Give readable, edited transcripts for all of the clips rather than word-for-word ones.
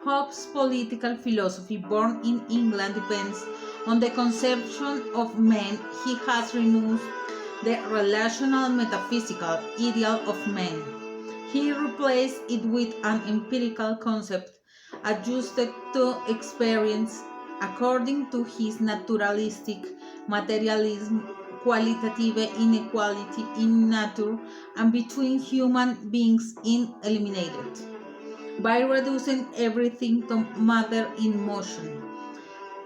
Hobbes' political philosophy, born in England, depends on the conception of man. He has renounced the relational metaphysical ideal of man. He replaced it with an empirical concept adjusted to experience according to his naturalistic materialism. Qualitative inequality in nature and between human beings is eliminated by reducing everything to matter in motion.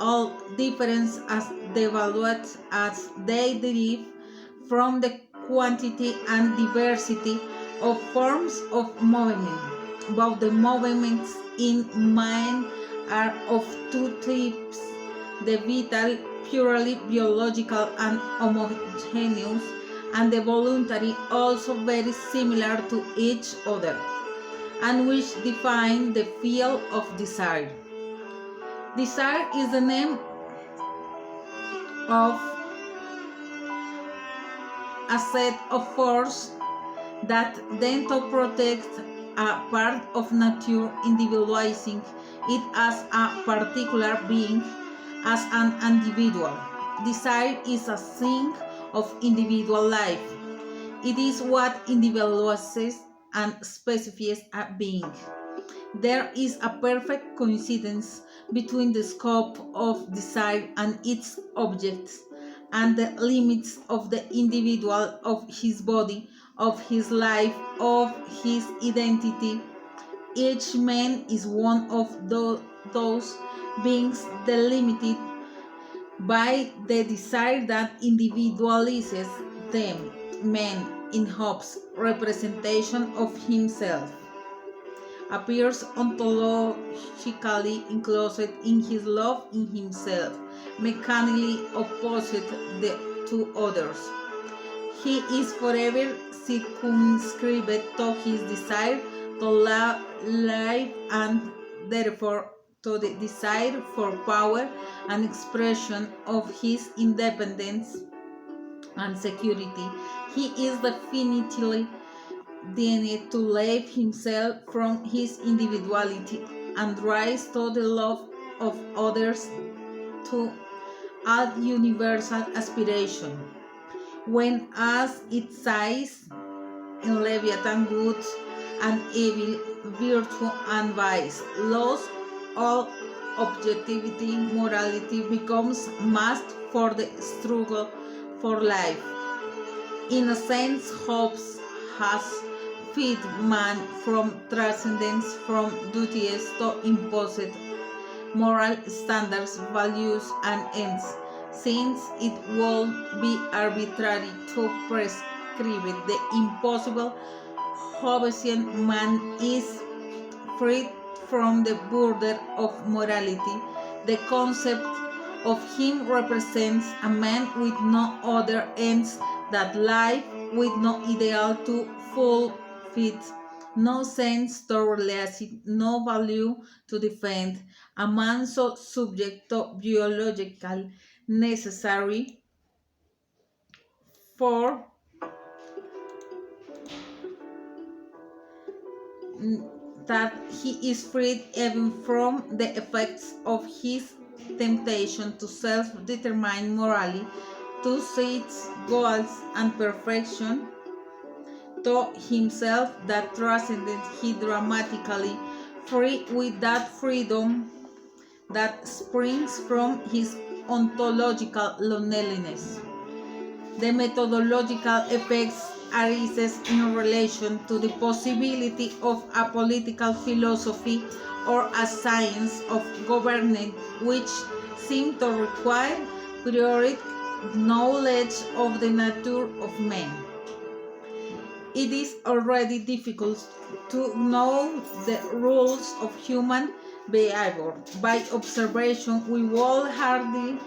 All difference as devalued as they derive from the quantity and diversity of forms of movement. Both the movements in mind are of two types: the vital, purely biological and homogeneous, and the voluntary, also very similar to each other, and which define the field of desire. Desire is the name of a set of forces that then to protect a part of nature, individualizing it as a particular being, as an individual. Desire is a thing of individual life. It is what individualizes and specifies a being. There is a perfect coincidence between the scope of desire and its objects, and the limits of the individual, of his body, of his life, of his identity. Each man is one of those beings delimited by the desire that individualizes them. Man, in Hobbes' representation of himself, appears ontologically enclosed in his love in himself, mechanically opposite to others. He is forever circumscribed to his desire to life, and therefore to the desire for power and expression of his independence and security. He is definitely destined to leave himself from his individuality and rise to the love of others, to a universal aspiration. When, as it says in Leviathan, good and evil, virtue and vice, lost all objectivity, morality becomes must for the struggle for life. In a sense, Hobbes has freed man from transcendence, from duties to imposed moral standards, values, and ends, since it would be arbitrary to prescribe the impossible. Hobbesian man is freed from the border of morality. The concept of him represents a man with no other ends than life, with no ideal to fulfill, no sense to realize, no value to defend, a man so subject to biological necessary for that he is freed even from the effects of his temptation to self-determine morally, to set goals and perfection to himself that transcendence. He dramatically free with that freedom that springs from his ontological loneliness. The methodological effects arises in relation to the possibility of a political philosophy or a science of government which seem to require prior knowledge of the nature of man. It is already difficult to know the rules of human behavior. By observation, we will hardly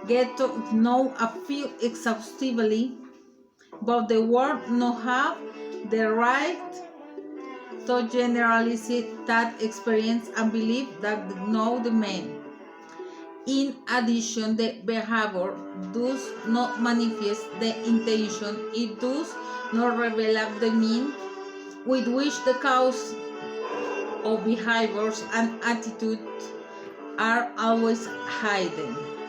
get to know a few exhaustively, but the world no have the right to generalize that experience and believe that they know the man. In addition, the behavior does not manifest the intention, it does not reveal the mean with which the cause of behaviors and attitudes are always hidden.